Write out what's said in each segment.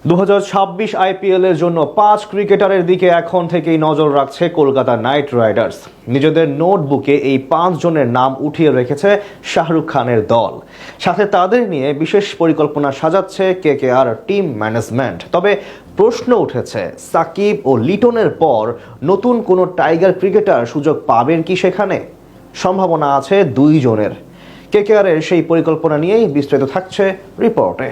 2026 IPL এর জন্য 5 ক্রিকেটারের দিকে এখন থেকেই নজর রাখছে কলকাতা নাইট রাইডার্স। নিজেদের নোটবুকে এই 5 জনের নাম উঠিয়ে রেখেছে শাহরুখ খানের দল। সাথে তাদের নিয়ে বিশেষ পরিকল্পনা সাজাচ্ছে কেকেআর টিম ম্যানেজমেন্ট। তবে প্রশ্ন উঠেছে, সাকিব ও লিটনের পর নতুন কোনো টাইগার ক্রিকেটার সুযোগ পাবেন কি সেখানে? সম্ভাবনা আছে 2 জনের। কেকেআরের সেই পরিকল্পনা নিয়েই বিস্তারিত থাকছে রিপোর্টে।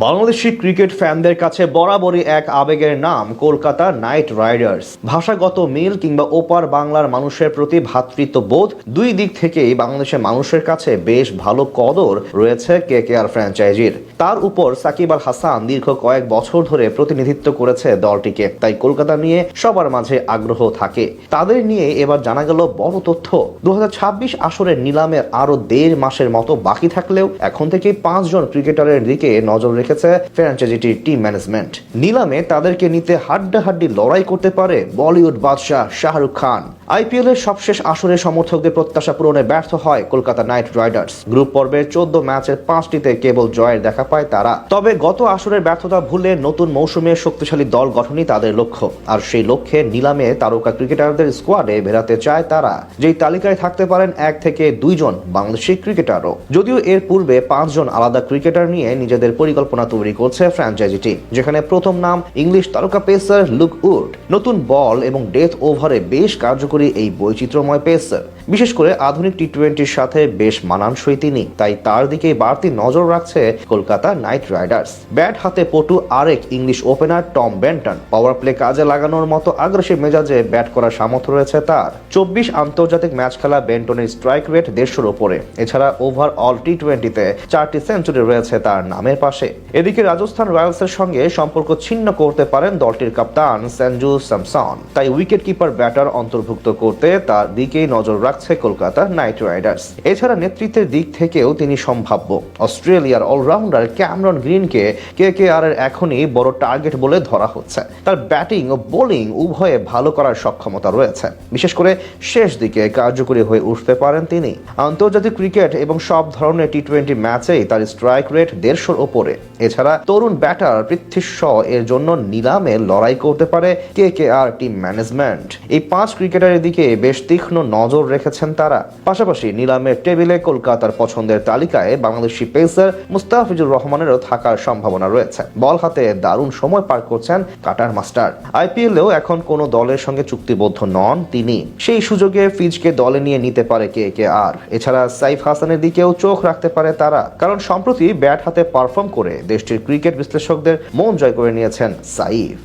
বাংলাদেশি ক্রিকেট ফ্যানদের কাছে বরাবরই এক আবেগের নাম কলকাতা নাইট রাইডার্স। ভাষাগত মিল কিংবা ওপার বাংলার মানুষের প্রতি ভ্রাতৃত্ববোধ, দুই দিক থেকেই বাংলাদেশের মানুষের কাছে বেশ ভালো কদর রয়েছে কেকেআর ফ্র্যাঞ্চাইজির। তার উপর সাকিব আল হাসান দীর্ঘ কয়েক বছর ধরে প্রতিনিধিত্ব করেছে দলটিকে, তাই কলকাতা নিয়ে সবার মাঝে আগ্রহ থাকে। তাদের নিয়ে এবার জানা গেল বড় তথ্য। 2026 আসরের নিলামের আরো 1.5 মাসের মতো বাকি থাকলেও এখন থেকেই 5 জন ক্রিকেটারের দিকে নজর রেখেছে ফ্র্যাঞ্চাইজিটির টিম ম্যানেজমেন্ট। নিলামে তাদেরকে নিতে হাড্ডাহাড্ডি লড়াই করতে পারে বলিউড বাদশাহ শাহরুখ খান। আইপিএল এর সবশেষ আসরে সমর্থকদের প্রত্যাশা পূরণে ব্যর্থ হয় কলকাতা নাইট রাইডার্স। গ্রুপ পর্বের 14 ম্যাচের 5টিতে কেবল জয়ের দেখা পায় তারা। তবে গত আসরের ব্যর্থতা ভুলে নতুন মৌসুমে শক্তিশালী দল গঠনই তাদের লক্ষ্য। আর সেই লক্ষ্যে নিলামে তারকা ক্রিকেটারদের স্কোয়াডে ভেড়াতে চায় তারা, যেই তালিকায় থাকতে পারেন 1 থেকে 2 জন বাংলাদেশি ক্রিকেটারও। যদিও এর পূর্বে 5 জন আলাদা ক্রিকেটার নিয়ে নিজেদের পরিকল্পনা তৈরি করছে ফ্র্যাঞ্চাইজিটি, যেখানে প্রথম নাম ইংলিশ তারকা পেসার লুক উড। নতুন বল এবং ডেথ ওভারে বেশ কার্যকরী এই বৈচিত্র্যময় পেসার, বিশেষ করে আধুনিক টি-20-র সাথে বেশ মানানসই তিনি, তাই তার দিকে বাড়তি নজর রাখছে কলকাতা নাইট রাইডার্স। ব্যাট হাতে পটু আরেক English opener Tom Benton. Power play কাজে লাগানোর মতো আগ্রাসী মেজাজে ব্যাট করার সামর্থ্য রয়েছে তার। 24 আন্তর্জাতিক ম্যাচ খেলা বেন্টনের স্ট্রাইক রেট 150-র উপরে। এছাড়া ওভারঅল টি-20-তে 4টি সেঞ্চুরি রয়েছে তার নামের পাশে। এদিকে রাজস্থান রয়্যালসের সঙ্গে সম্পর্ক ছিন্ন করতে পারেন দলটির কাপ্তান সঞ্জু স্যামসন, তাই উইকেট কিপার ব্যাটার অন্তর্ভুক্ত করতে তার দিকেই নজর রাখছে কলকাতা নাইট রাইডার্স। এছাড়া নেতৃত্বের দিক থেকেও তিনি সম্ভাব্য। অস্ট্রেলিয়ার অলরাউন্ডার ক্যামেরন গ্রিনকে কেকেআর এর এখনই বড় টার্গেট বলে ধরা হচ্ছে। তার ব্যাটিং ও বোলিং উভয়ে ভালো করার সক্ষমতা রয়েছে, বিশেষ করে শেষ দিকে কার্যকরী হয়ে উঠতে পারেন তিনি। আন্তর্জাতিক ক্রিকেট এবং সব ধরনের টি-20 ম্যাচেই তার স্ট্রাইক রেট 150-র উপরে। এছাড়া তরুণ ব্যাটার পৃথ্বী শ এর জন্য নিলামে লড়াই করতে পারে কেকেআর টিম ম্যানেজমেন্ট। এই 5 ক্রিকেটারের দিকে বেশ তীক্ষ্ণ নজর রেখেছেন তারা। পাশাপাশি নিলামের টেবিলে কলকাতার পছন্দের তালিকায় বাংলাদেশি পেসার মুস্তাফিজুর রহমানেরও থাকার সম্ভাবনা রয়েছে। বল হাতে দারুণ সময় পার করছেন কাটার মাস্টার। আইপিএলেও এখন কোনো দলের সঙ্গে চুক্তিবদ্ধ নন তিনি। সেই সুযোগে ফিজকে দলে নিয়ে নিতে পারে কেকেআর। এছাড়া সাইফ হাসানের দিকেও চোখ রাখতে পারে তারা, কারণ সম্প্রতি ব্যাট হাতে পারফর্ম করে দেশটির ক্রিকেট বিশ্লেষকদের মন জয় করে নিয়েছেন সাইফ।